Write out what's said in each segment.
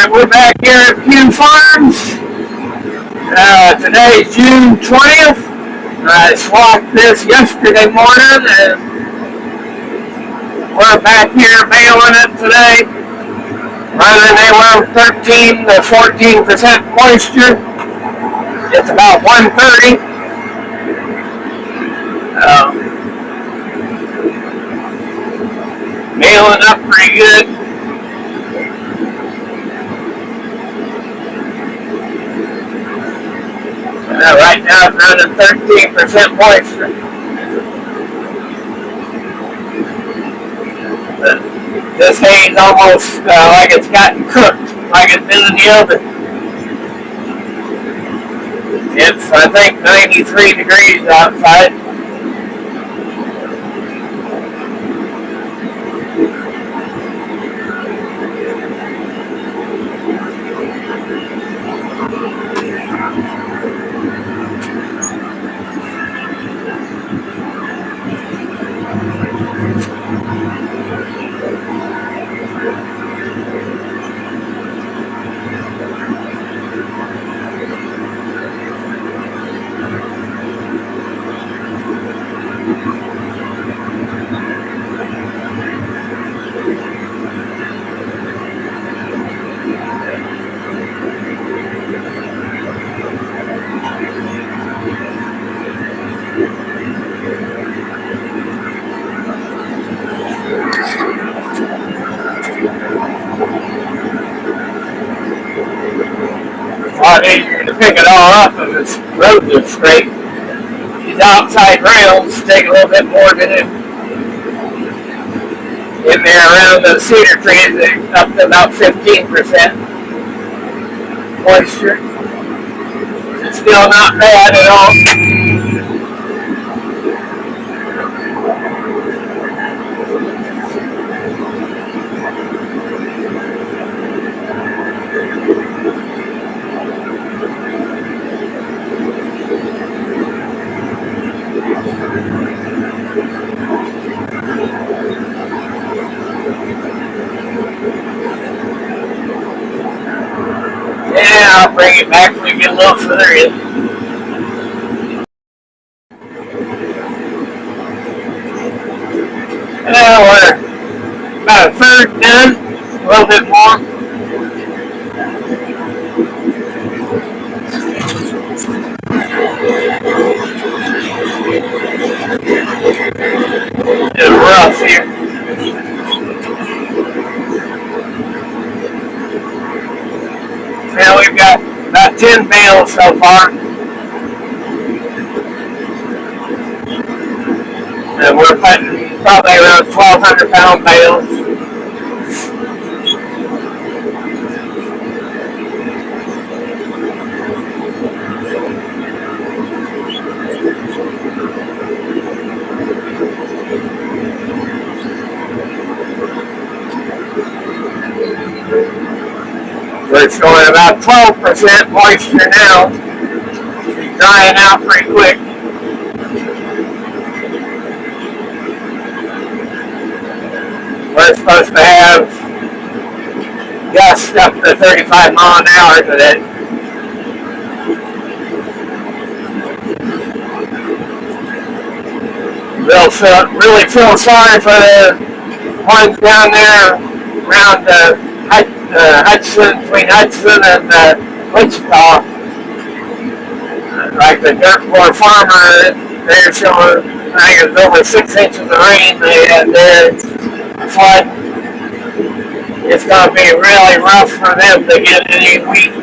Alright, we're back here at Pew Farms. Today is June 20th. I swapped this yesterday morning and we're back here baling it today. Running anywhere from 13 to 14% moisture. It's about 1:30. Baling up pretty good. Right now it's running 13% moisture. This hay is almost like it's gotten cooked, like it's been in the oven. It's, I think, 93 degrees outside. It's easier to pick it all up if it's road is straight. These outside rails take a little bit more to do. In there around the cedar trees, they're up to about 15% moisture. It's still not bad at all. Yeah, I'll bring it back when we get a little further in. We're about a third done, a little bit more. It's rough here. Now we've got about 10 bales so far. And we're putting probably around 1,200 pound bales. We're showing about 12% moisture now. It's drying out pretty quick. We're supposed to have gusts up to 35 miles an hour today. Really feel sorry for the ones down there around Hudson, between Hudson and Wichita. Like the dirt floor farmer, they're showing, I think it was over 6 inches of rain they had there. Flood. It's going to be really rough for them to get any wheat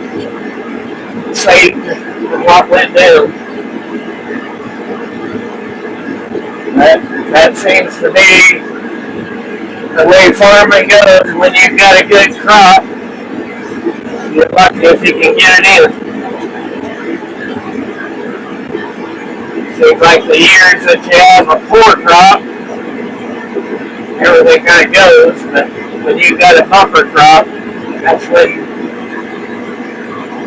saved from what went down. That seems to be the way farming goes. When you've got a good crop, you're lucky if you can get it in. Seems like the years that you have a poor crop, everything kind of goes, but when you've got a bumper crop, that's when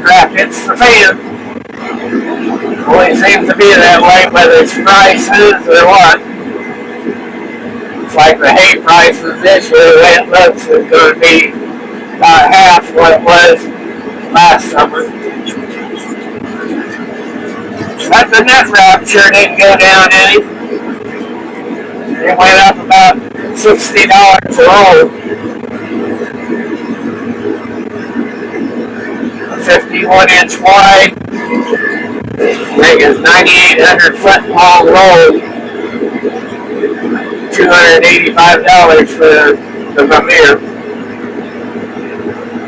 crap hits the fan. Always seems to be that way, whether it's prices or what. It's like the hay prices this year, the way it looks, is going to be about half what it was last summer. But the net wrap sure didn't go down any. It went up about $60 a roll. 51-inch wide, I think it's 9,800 foot long roll. $285 for the Vermeer.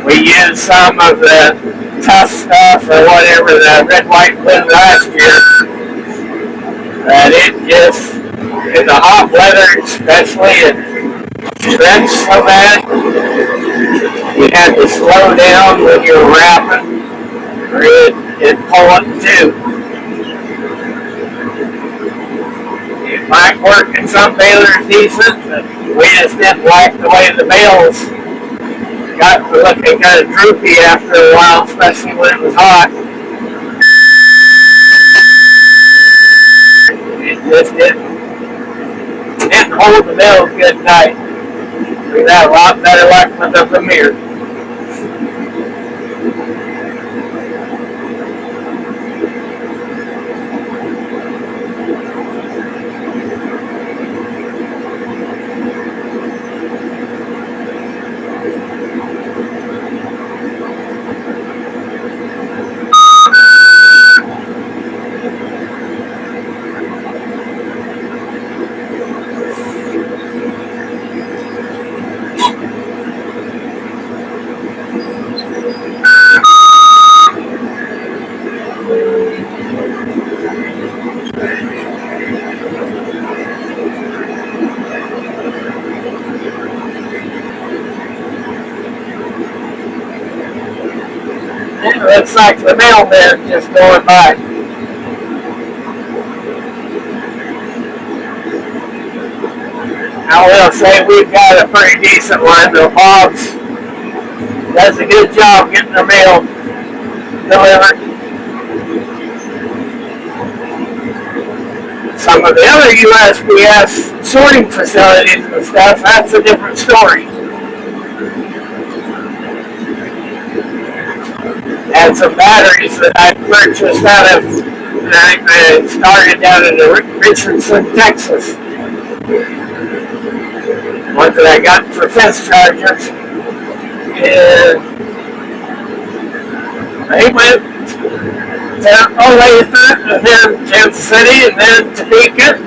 We used some of the tough stuff or whatever, the red, white, blue last year. But it just, in the hot weather especially, it stretched so bad. You had to slow down when you were wrapping, or it'd pull it too. It might work in some balers decent, but we just didn't like the way the bales got to looking kind of droopy after a while, especially when it was hot. It just didn't hold the bales good night. We had a lot better luck with the Vermeer. It looks like the mailman just going by. I will say we've got a pretty decent one. The Bob's does a good job getting their mail delivered. Some of the other USPS sorting facilities and stuff, that's a different story. And some batteries that I purchased out of, I started down in Richardson, Texas. Ones that I got for fence chargers. And they went to Olathe, and then Kansas City, and then Topeka.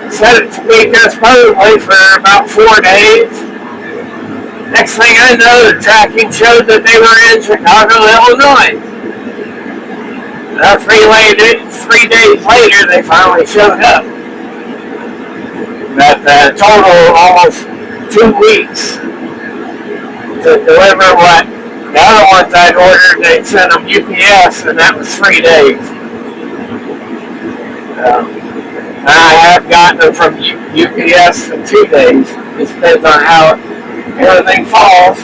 Set at Topeka supposedly for about 4 days. Next thing I know, the tracking showed that they were in Chicago, Illinois. 3 days later, they finally showed up. That total almost 2 weeks to deliver what the other ones I'd ordered. They'd send them UPS, and that was 3 days. I have gotten them from UPS in 2 days. It depends on how everything falls.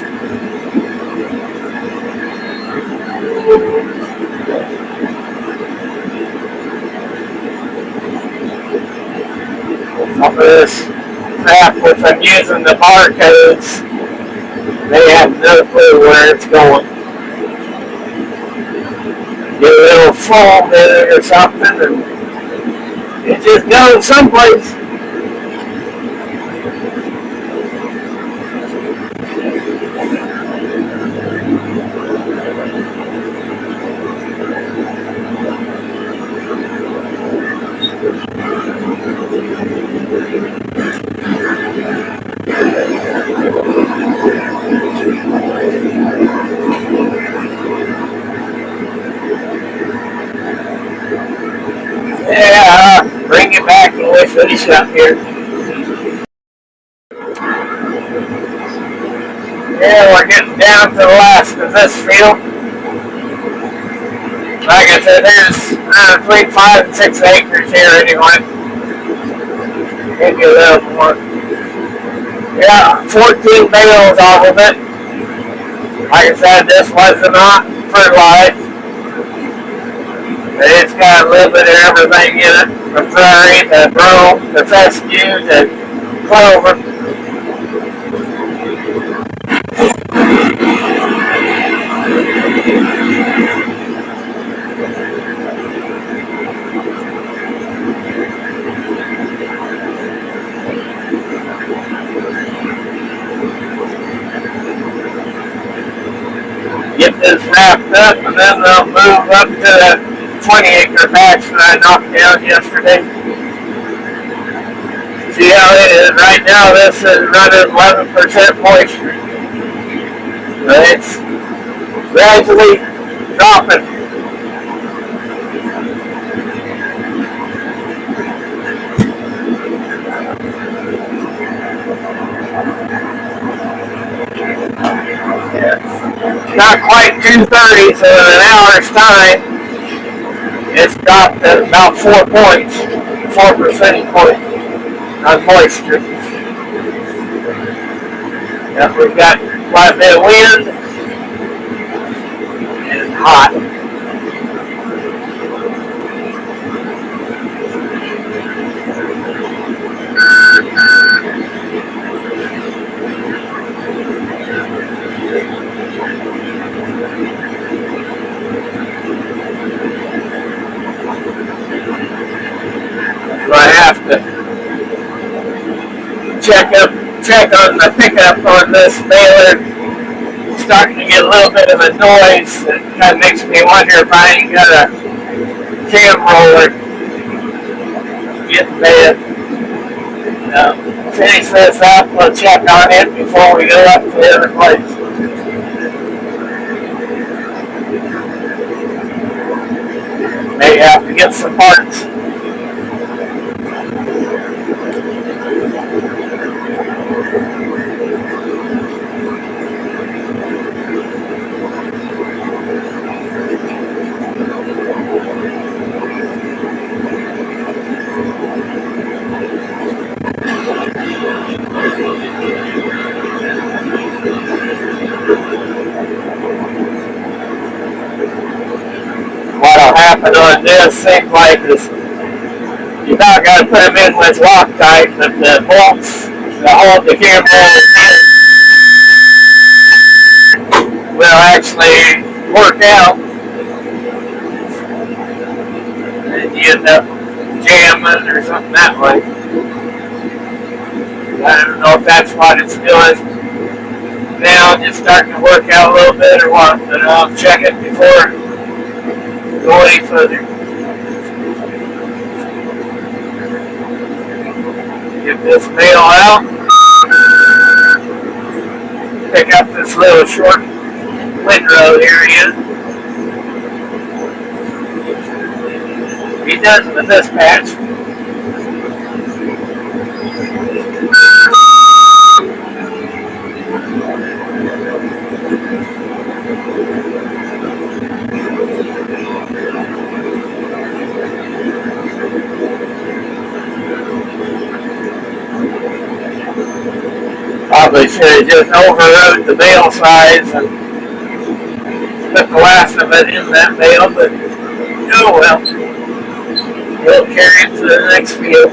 Some of this crap with them using the barcodes, they have no clue where it's going. Get a little foam in it or something, and it just goes someplace. Yeah, bring it back and we'll finish up here. Yeah, we're getting down to the last of this field. Like I said, there's between 5 and 6 acres here anyway. Maybe a little more. Yeah, 14 bales off of it. Like I said, this was not fertilized. It's got a little bit of everything in it. The prairie, the brome, the fescue, the clover. is wrapped up, and then they'll move up to the 20-acre patch that I knocked down yesterday. See how it is right now? This is running 11% moisture. But it's gradually dropping. Yeah. Not quite 2:30, so in an hour's time, it's dropped at about 4 points, 4 percentage points on moisture. Yep, we've got quite a bit of wind and it's hot. So I have to check on the pickup on this baler. It's starting to get a little bit of a noise that kind of makes me wonder if I ain't got a cam roller getting bad. Finish this up, we'll check on it before we go up to the other place. May have to get some parts. What'll happen on this, seems like this, you not got to put them in with Loctite, but the bolts that hold the cam roller will actually work out, and you end up jamming or something that way. I don't know if that's what it's doing now, just starting to work out a little bit or what, but I'll check it before go any further. Get this bale out. Pick up this little short windrow area. Be done with this patch. Probably should have just overrode the bale size and put the last of it in that bale, but oh well. We'll carry it to the next field.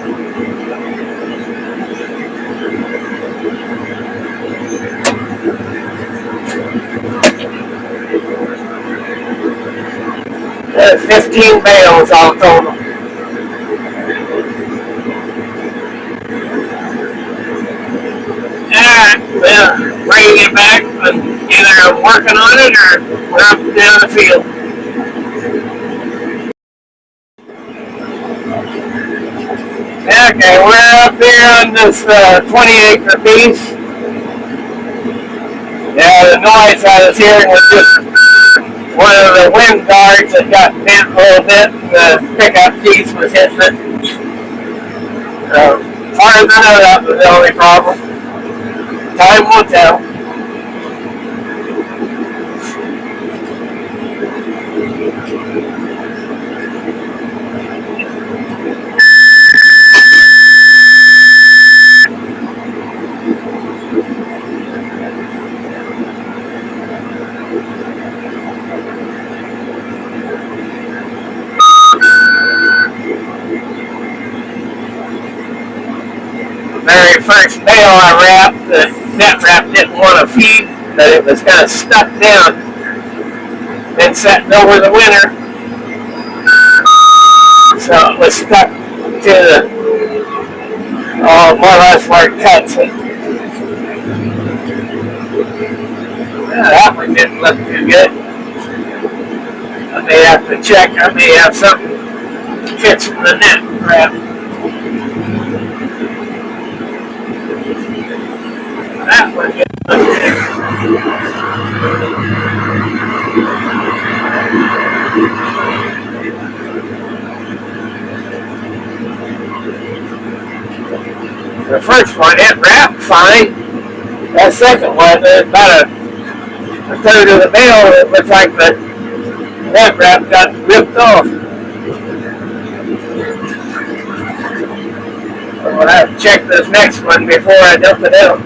There's 15 bales all total. Alright, well, bring it back and either I'm working on it or we're up down the field. Okay, we're up here on this 20-acre piece. Yeah, the noise I was hearing was just one of the wind guards that got bent a little bit and the pickup piece was hitting it. So, firing that up was the only problem. Time will tell. The very first bale I wrapped, the net wrap didn't want to feed, but it was kind of stuck down and sitting over the winter. So it was stuck to the, more or less where it cuts it. Yeah, that one didn't look too good. I may have to check. I may have something fits in the net wrap. That one gets the first one, it wrapped fine. That second one, about a third of the bale, it looks like that wrap got ripped off. I'll have to check this next one before I dump it out.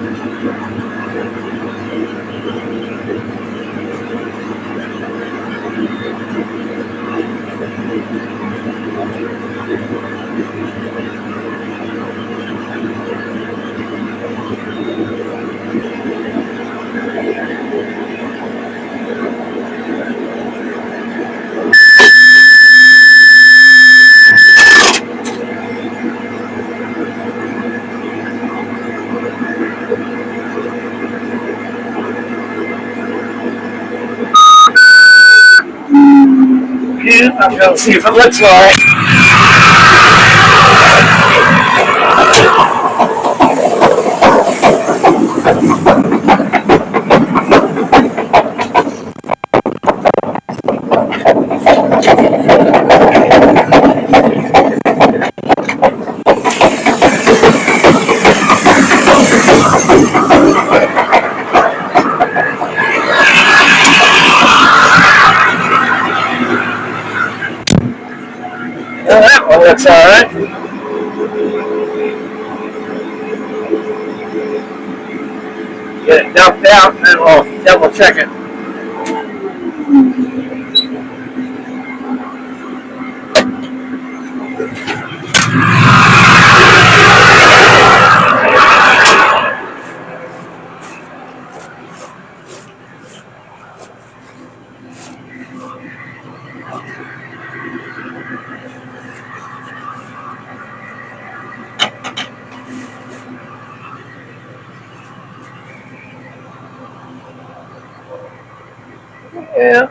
Yeah, I'm going to see if it looks alright. Well, that one looks alright. Get it dumped out and then we'll double check it. Yeah.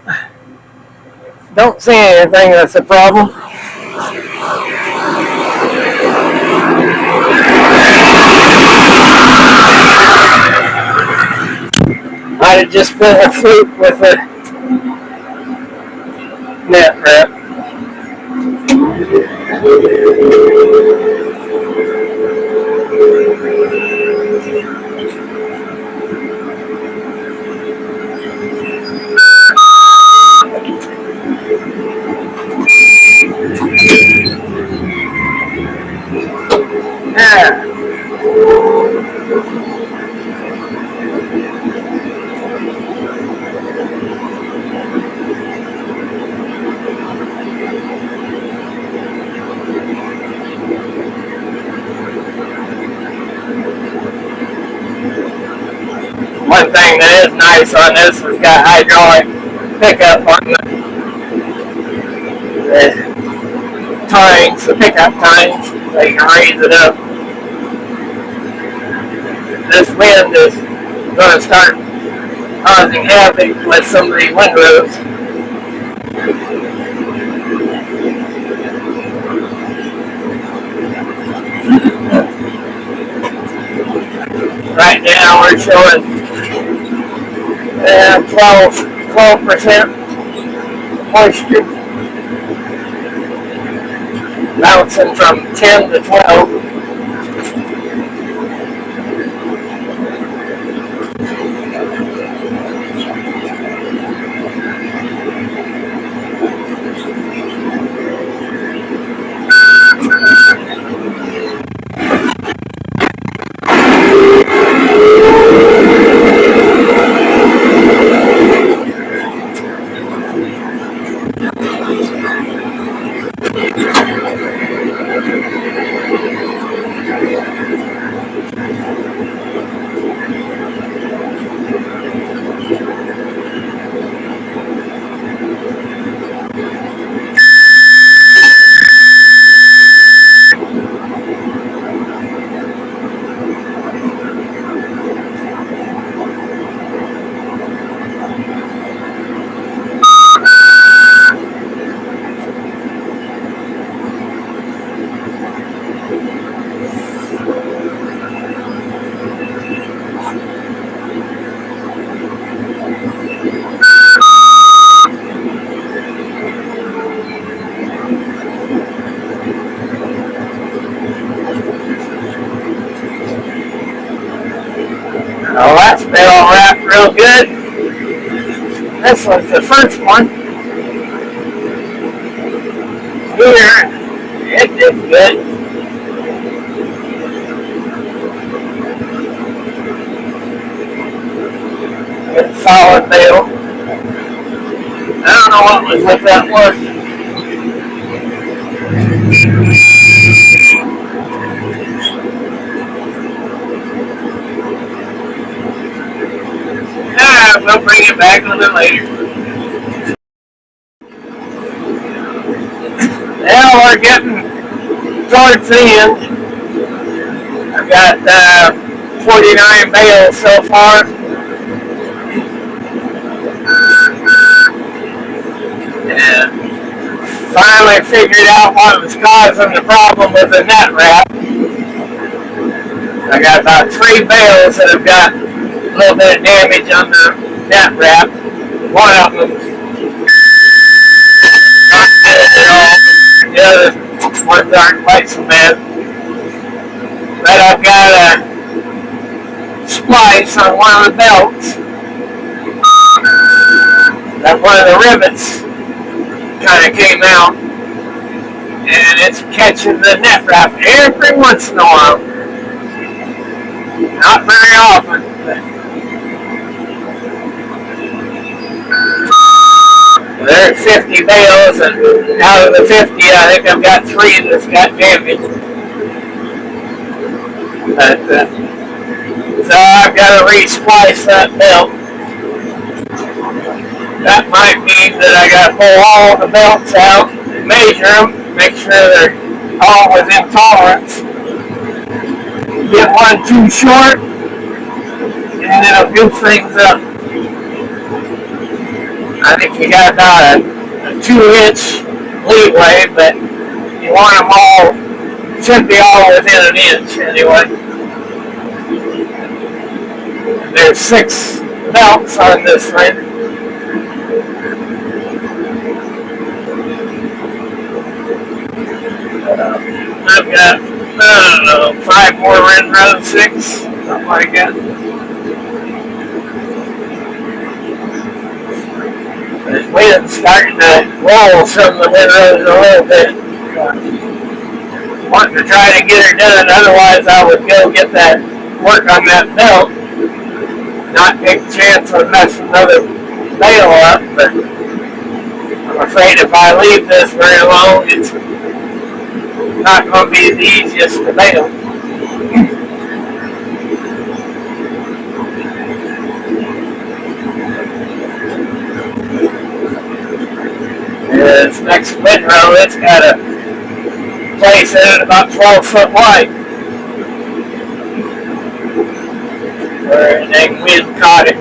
Don't see anything that's a problem. Might have just been a fluke with the net wrap. Yeah. One thing that is nice on this has got hydraulic pickup on the tines, the pickup tines, so you can raise it up. This wind is going to start causing havoc with some of the windrows. Right now we're showing 12% moisture, bouncing from 10 to 12. Oh, that's been all wrapped real good. This was the first one here. It did good. Good solid bale. I don't know what was with that one. We'll bring it back a little later. Now we're getting towards the end. I've got 49 bales so far. And finally figured out what was causing the problem with the net wrap. I got about 3 bales that have got a little bit of damage on the net wrap. One of them not good at all. The other ones aren't quite so bad. But I've got a splice on one of the belts. That one of the rivets kind of came out. And it's catching the net wrap every once in a while. Not very often, but there are 50 bales, and out of the 50, I think I've got 3 that's got damage. But, so I've got to re-splice that belt. That might mean that I got to pull all the belts out, measure them, make sure they're all within tolerance. Get one too short, and it'll goof things up. I think you got about a 2-inch leeway, but you want them all, should be all within an inch anyway. There's 6 belts on this thing. I've got, I don't know, 5 more rows, 6, something like that. The wind's starting to roll some of the windrows a little bit. Wanting to try to get her done, otherwise I would go get that work on that belt. Not take a chance of messing another bale up, but I'm afraid if I leave this very long, it's not going to be the easiest to bale. This next windrow, it's got a place in it about 12 foot wide, where an egg wind caught it.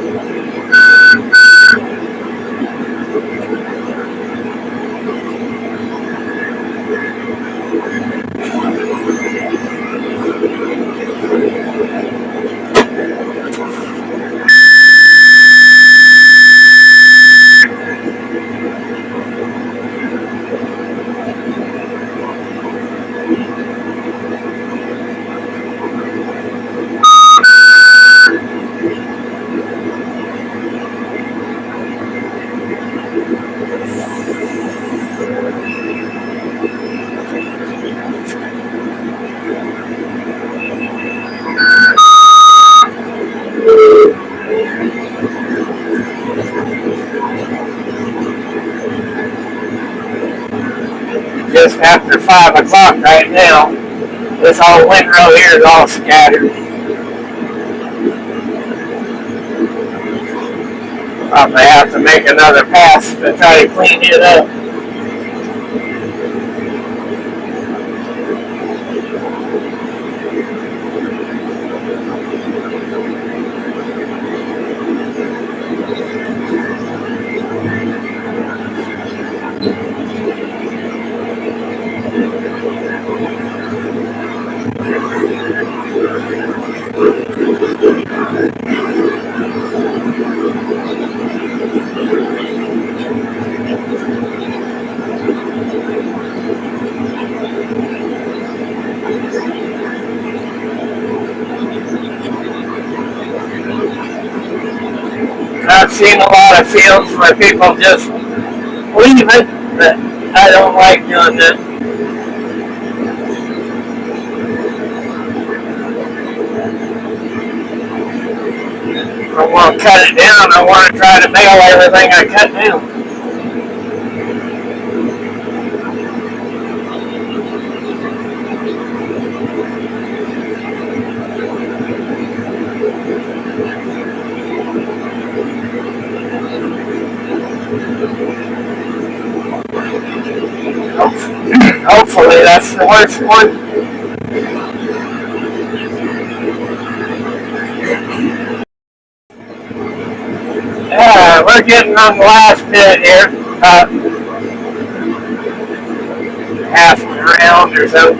Just after 5 o'clock right now. This whole windrow here is all scattered. Probably have to make another pass to try to clean it up. I've seen a lot of fields where people just leave it, but I don't like doing that. I want to cut it down. I want to try to bale everything I cut down. Hopefully that's the worst one. We're getting on the last bit here. Half round or so.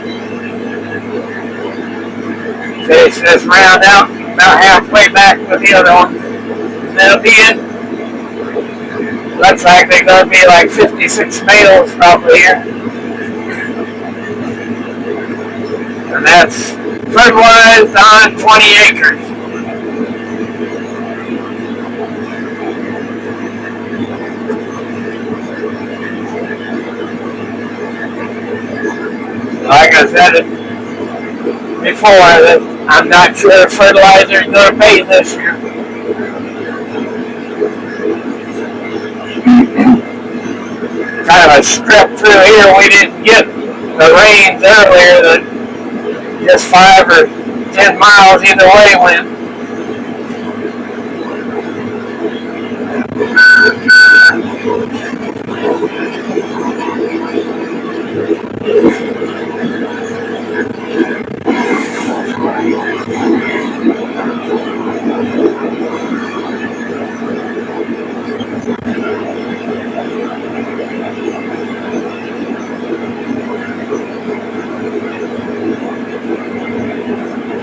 Finish this round out about halfway back with the other one. That'll be it. Looks like they're going to be like 56 males probably here. And that's fertilized on 20 acres. Like I said before, that I'm not sure if fertilizer is going to pay this year. Kind of a strip through here. We didn't get the rains earlier that just 5 or 10 miles either way went.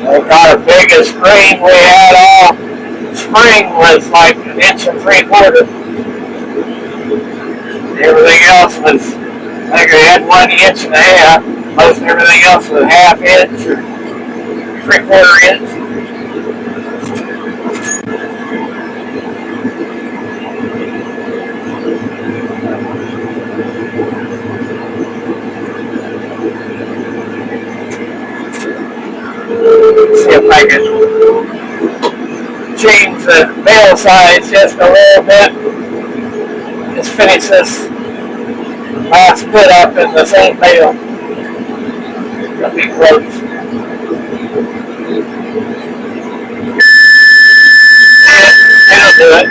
We got the biggest rain we had all spring was like 1 3/4 inches. Everything else was, I think we had 1.5 inches. Most everything else was 1/2 inch or 3/4 inch. See if I can change the bale size just a little bit. Just finish this last bit up in the same bale. It'll be close. It'll do it.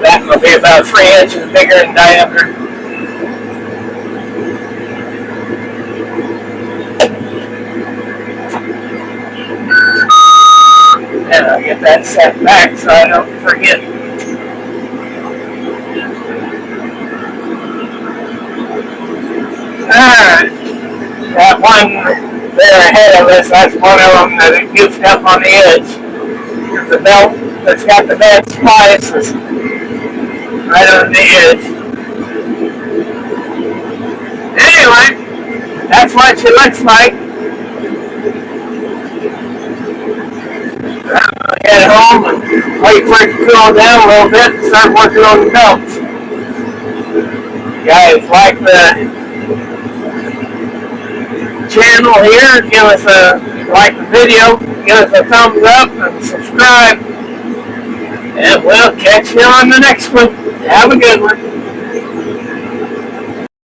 That will be about 3 inches bigger in diameter. And I'll get that set back so I don't forget. Alright. That one there ahead of us, that's one of them that goofed up on the edge. The belt that's got the bad splices right on the edge. Anyway, that's what she looks like. I'm going to get home and wait for it to cool down a little bit and start working on the belts. You guys like the channel here, give us like the video, give us a thumbs up and subscribe. And we'll catch you on the next one. Have a good one.